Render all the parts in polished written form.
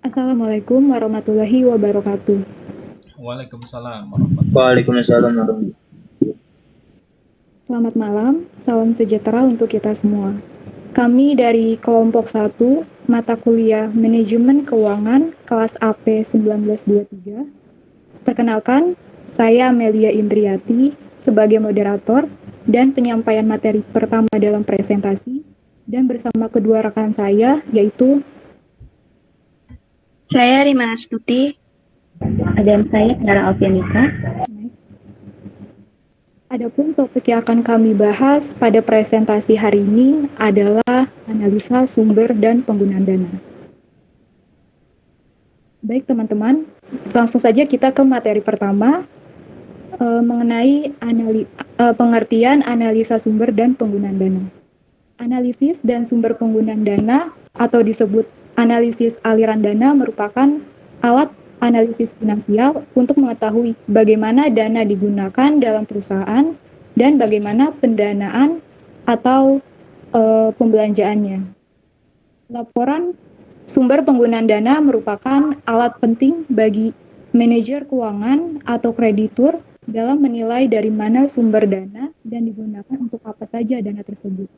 Assalamualaikum warahmatullahi wabarakatuh. Waalaikumsalam warahmatullahi Waalaikumsalam warahmatullahi. Selamat malam, salam sejahtera untuk kita semua. Kami dari kelompok 1, mata kuliah Manajemen Keuangan, kelas AP 1923. Perkenalkan, saya Amelia Indriati sebagai moderator dan penyampaian materi pertama dalam presentasi, dan bersama kedua rekan saya, yaitu Saya Rima Astuti. Dan saya Clara Alfianika. Adapun topik yang akan kami bahas pada presentasi hari ini adalah analisa sumber dan penggunaan dana. Baik teman-teman, langsung saja kita ke materi pertama mengenai pengertian analisa sumber dan penggunaan dana. Analisis dan sumber penggunaan dana atau disebut analisis aliran dana merupakan alat analisis finansial untuk mengetahui bagaimana dana digunakan dalam perusahaan dan bagaimana pendanaan atau pembelanjaannya. Laporan sumber penggunaan dana merupakan alat penting bagi manajer keuangan atau kreditur dalam menilai dari mana sumber dana dan digunakan untuk apa saja dana tersebut.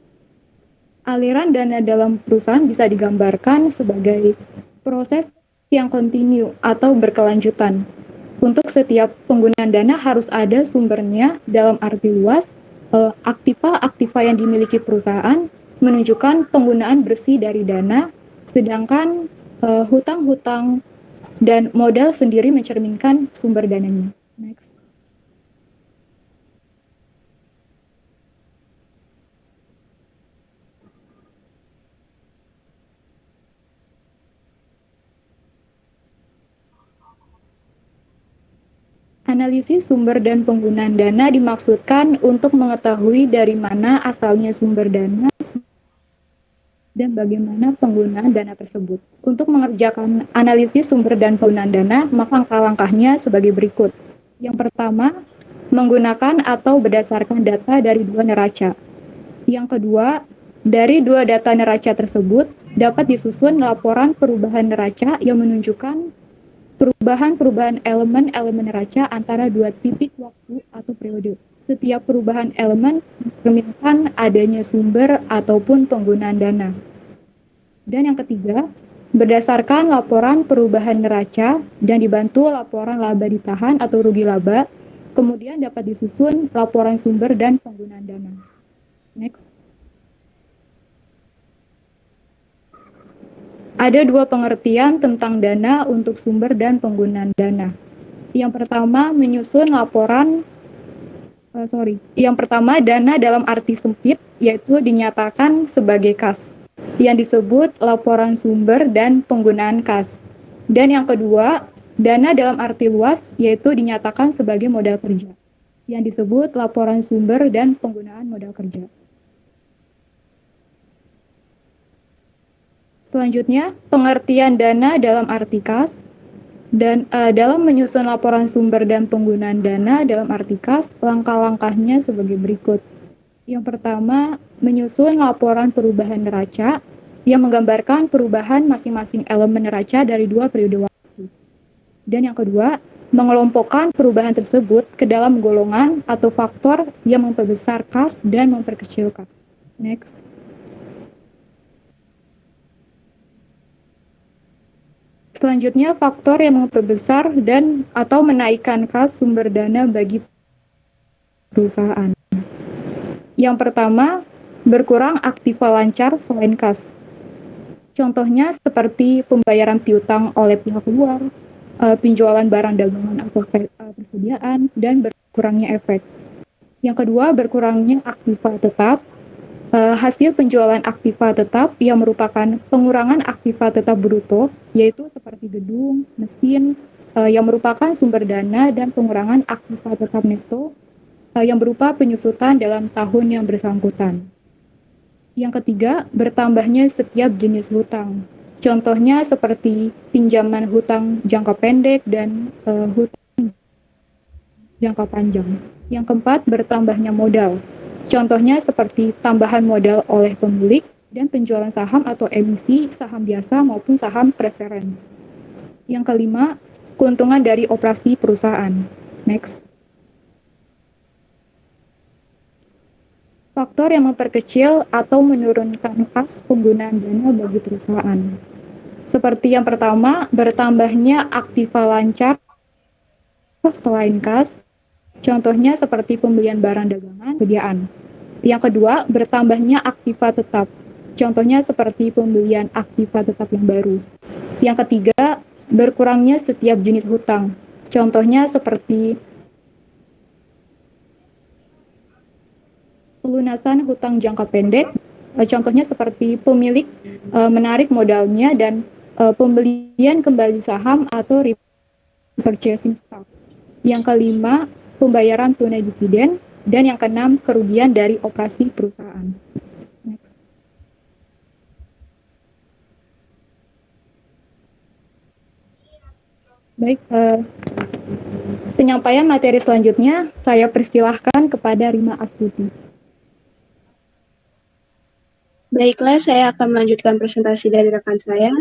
Aliran dana dalam perusahaan bisa digambarkan sebagai proses yang kontinu atau berkelanjutan. Untuk setiap penggunaan dana harus ada sumbernya dalam arti luas, aktiva yang dimiliki perusahaan menunjukkan penggunaan bersih dari dana, sedangkan hutang-hutang dan modal sendiri mencerminkan sumber dananya. Next. Analisis sumber dan penggunaan dana dimaksudkan untuk mengetahui dari mana asalnya sumber dana dan bagaimana penggunaan dana tersebut. Untuk mengerjakan analisis sumber dan penggunaan dana, maka langkah-langkahnya sebagai berikut. Yang pertama, menggunakan atau berdasarkan data dari dua neraca. Yang kedua, dari dua data neraca tersebut dapat disusun laporan perubahan neraca yang menunjukkan perubahan elemen-elemen neraca antara dua titik waktu atau periode. Setiap perubahan elemen mencerminkan adanya sumber ataupun penggunaan dana. Dan yang ketiga, berdasarkan laporan perubahan neraca dan dibantu laporan laba ditahan atau rugi laba, kemudian dapat disusun laporan sumber dan penggunaan dana. Next. Ada dua pengertian tentang dana untuk sumber dan penggunaan dana. Yang pertama, menyusun laporan Yang pertama, dana dalam arti sempit, yaitu dinyatakan sebagai kas, yang disebut laporan sumber dan penggunaan kas. Dan yang kedua, dana dalam arti luas, yaitu dinyatakan sebagai modal kerja, yang disebut laporan sumber dan penggunaan modal kerja. Selanjutnya, pengertian dana dalam arti kas. Dan dalam menyusun laporan sumber dan penggunaan dana dalam arti kas, langkah-langkahnya sebagai berikut. Yang pertama, menyusun laporan perubahan neraca yang menggambarkan perubahan masing-masing elemen neraca dari dua periode waktu. Dan yang kedua, mengelompokkan perubahan tersebut ke dalam golongan atau faktor yang memperbesar kas dan memperkecil kas. Next. Selanjutnya, faktor yang memperbesar dan atau menaikkan kas sumber dana bagi perusahaan. Yang pertama, berkurang aktiva lancar selain kas. Contohnya seperti pembayaran piutang oleh pihak luar, penjualan barang dagangan atau persediaan, dan berkurangnya efek. Yang kedua, berkurangnya aktiva tetap. Hasil penjualan aktiva tetap yang merupakan pengurangan aktiva tetap bruto, yaitu seperti gedung, mesin, yang merupakan sumber dana, dan pengurangan aktiva tetap neto yang berupa penyusutan dalam tahun yang bersangkutan. Yang ketiga, bertambahnya setiap jenis hutang. Contohnya seperti pinjaman hutang jangka pendek dan hutang jangka panjang. Yang keempat, bertambahnya modal. Contohnya seperti tambahan modal oleh pemilik dan penjualan saham atau emisi saham biasa maupun saham preference. Yang kelima, keuntungan dari operasi perusahaan. Next. Faktor yang memperkecil atau menurunkan kas penggunaan dana bagi perusahaan. Seperti yang pertama, bertambahnya aktiva lancar selain kas, contohnya seperti pembelian barang dagangan, sediaan. Yang kedua, bertambahnya aktiva tetap, contohnya seperti pembelian aktiva tetap yang baru. Yang ketiga, berkurangnya setiap jenis hutang, contohnya seperti pelunasan hutang jangka pendek, contohnya seperti pemilik menarik modalnya dan pembelian kembali saham atau repurchasing stock. Yang kelima, pembayaran tunai dividen, dan yang keenam, kerugian dari operasi perusahaan. Next. Baik, penyampaian materi selanjutnya saya persilahkan kepada Rima Astuti. Baiklah, saya akan melanjutkan presentasi dari rekan saya.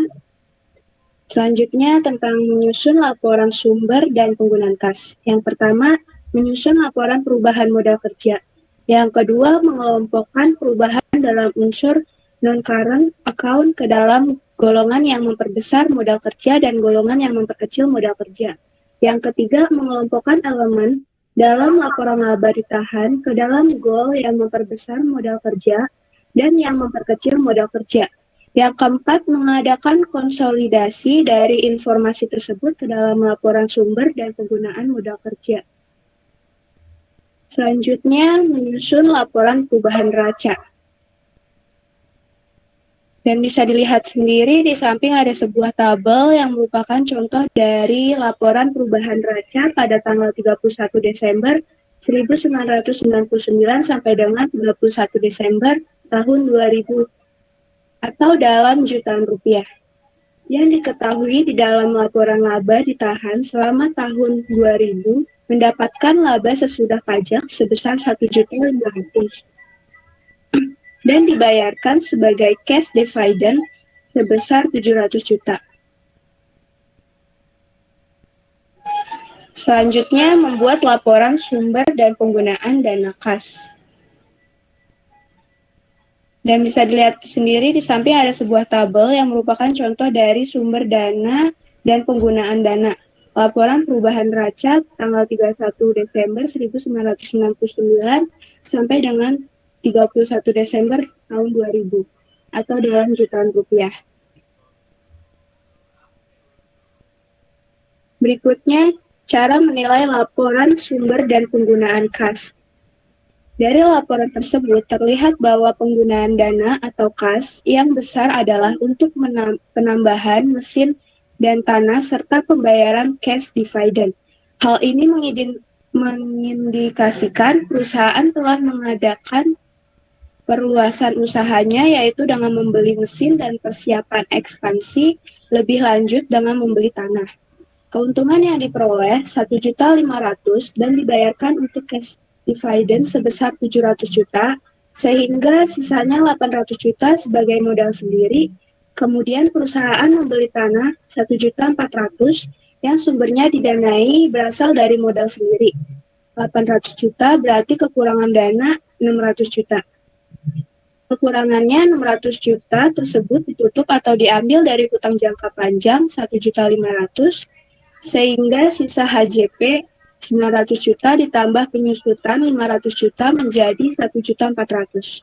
Selanjutnya tentang menyusun laporan sumber dan penggunaan kas. Yang pertama, menyusun laporan perubahan modal kerja. Yang kedua, mengelompokkan perubahan dalam unsur non-current account ke dalam golongan yang memperbesar modal kerja dan golongan yang memperkecil modal kerja. Yang ketiga, mengelompokkan elemen dalam laporan laba ditahan ke dalam goal yang memperbesar modal kerja dan yang memperkecil modal kerja. Yang keempat, mengadakan konsolidasi dari informasi tersebut ke dalam laporan sumber dan penggunaan modal kerja. Selanjutnya, menyusun laporan perubahan neraca. Dan bisa dilihat sendiri di samping ada sebuah tabel yang merupakan contoh dari laporan perubahan neraca pada tanggal 31 Desember 1999 sampai dengan 31 Desember tahun 2000 atau dalam jutaan rupiah. Yang diketahui di dalam laporan laba ditahan selama tahun 2000 mendapatkan laba sesudah pajak sebesar 1.500.000 dan dibayarkan sebagai cash dividend sebesar 700 juta. Selanjutnya, membuat laporan sumber dan penggunaan dana kas. Dan bisa dilihat sendiri di samping ada sebuah tabel yang merupakan contoh dari sumber dana dan penggunaan dana. Laporan perubahan neraca tanggal 31 Desember 1999 sampai dengan 31 Desember tahun 2000 atau dalam jutaan rupiah. Berikutnya, cara menilai laporan sumber dan penggunaan kas. Dari laporan tersebut terlihat bahwa penggunaan dana atau kas yang besar adalah untuk penambahan mesin dan tanah serta pembayaran cash dividend. Hal ini mengindikasikan perusahaan telah mengadakan perluasan usahanya yaitu dengan membeli mesin dan persiapan ekspansi lebih lanjut dengan membeli tanah. Keuntungan yang diperoleh 1.500.000 dan dibayarkan untuk cash dividen sebesar 700 juta, sehingga sisanya 800 juta sebagai modal sendiri. Kemudian perusahaan membeli tanah 1.400.000 yang sumbernya didanai berasal dari modal sendiri. 800 juta berarti kekurangan dana 600 juta. Kekurangannya 600 juta tersebut ditutup atau diambil dari hutang jangka panjang 1.500.000, sehingga sisa HJP 900 juta ditambah penyusutan 500 juta menjadi 1.400.000.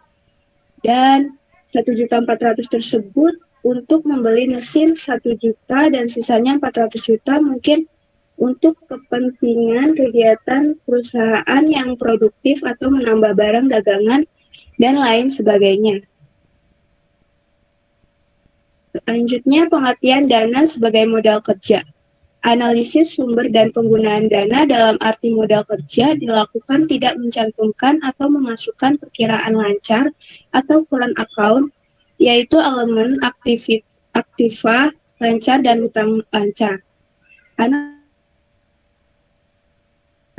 Dan 1.400.000 tersebut untuk membeli mesin 1 juta dan sisanya 400 juta mungkin untuk kepentingan kegiatan perusahaan yang produktif atau menambah barang dagangan dan lain sebagainya. Selanjutnya, pengertian dana sebagai modal kerja. Analisis sumber dan penggunaan dana dalam arti modal kerja dilakukan tidak mencantumkan atau memasukkan perkiraan lancar atau current account, yaitu elemen aktiva lancar dan hutang lancar.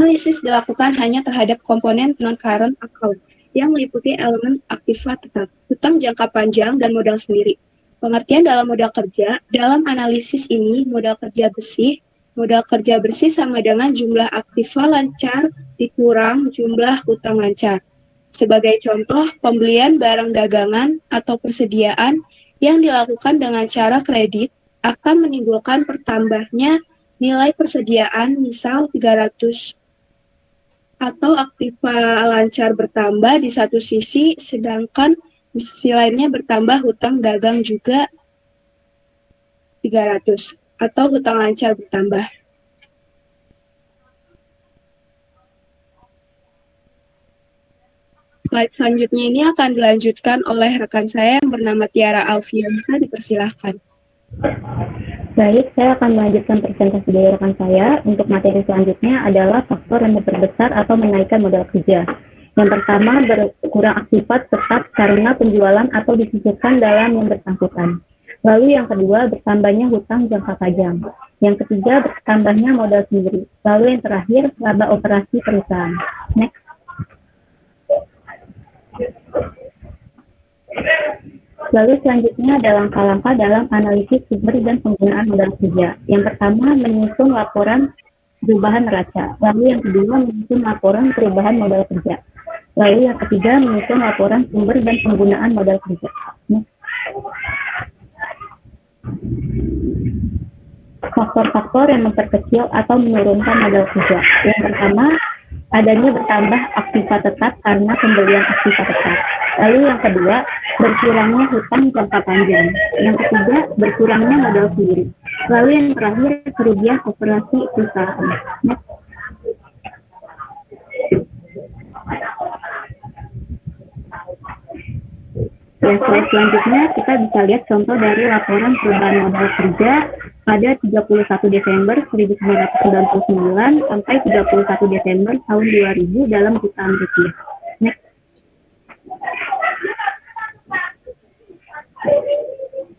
Analisis dilakukan hanya terhadap komponen non-current account yang meliputi elemen aktiva tetap, hutang jangka panjang, dan modal sendiri. Pengertian dalam modal kerja, dalam analisis ini modal kerja bersih sama dengan jumlah aktiva lancar dikurang jumlah hutang lancar. Sebagai contoh, pembelian barang dagangan atau persediaan yang dilakukan dengan cara kredit akan menimbulkan pertambahnya nilai persediaan misal 300 atau aktiva lancar bertambah di satu sisi, sedangkan di sisi lainnya bertambah hutang dagang juga 300 atau hutang lancar bertambah. Slide selanjutnya ini akan dilanjutkan oleh rekan saya yang bernama Tiara Alfianita, dipersilahkan. Baik, saya akan melanjutkan presentasi dari rekan saya. Untuk materi selanjutnya adalah faktor yang memperbesar atau menaikkan modal kerja. Yang pertama, berkurang aktifat tetap karena penjualan atau disisihkan dalam yang bersangkutan. Lalu yang kedua, bertambahnya hutang jangka panjang. Yang ketiga, bertambahnya modal sendiri. Lalu yang terakhir, laba operasi perusahaan. Next. Lalu selanjutnya ada langkah-langkah dalam analisis sumber dan penggunaan modal kerja. Yang pertama, menyusun laporan perubahan neraca. Lalu yang kedua, menyusun laporan perubahan modal kerja. Lalu yang ketiga, menyusun laporan sumber dan penggunaan modal kerja. Faktor-faktor yang memperkecil atau menurunkan modal kerja. Yang pertama, adanya bertambah aktiva tetap karena pembelian aktiva tetap. Lalu yang kedua, berkurangnya hutang jangka panjang. Yang ketiga, berkurangnya modal sendiri. Lalu yang terakhir, kerugian operasi perusahaan. Ya, slide selanjutnya kita bisa lihat contoh dari laporan perubahan modal kerja pada 31 Desember 1999 sampai 31 Desember tahun 2000 dalam jutaan rupiah. Next.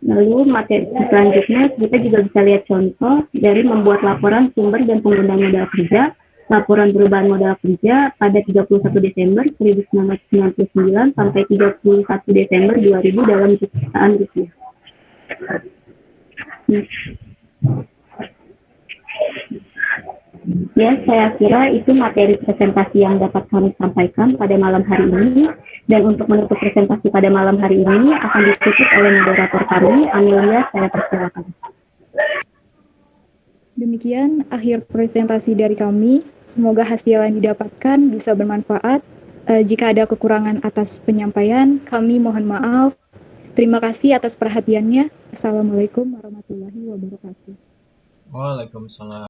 Lalu materi selanjutnya kita juga bisa lihat contoh dari membuat laporan sumber dan penggunaan modal kerja, laporan perubahan modal kerja pada 31 Desember 1999 sampai 31 Desember 2000 dalam jutaan rupiah. Ya, saya kira itu materi presentasi yang dapat kami sampaikan pada malam hari ini. Dan untuk menutup presentasi pada malam hari ini akan ditutup oleh moderator kami, Amelia, saya persilakan. Demikian akhir presentasi dari kami. Semoga hasil yang didapatkan bisa bermanfaat. Jika ada kekurangan atas penyampaian, kami mohon maaf. Terima kasih atas perhatiannya. Assalamualaikum warahmatullahi wabarakatuh. Waalaikumsalam.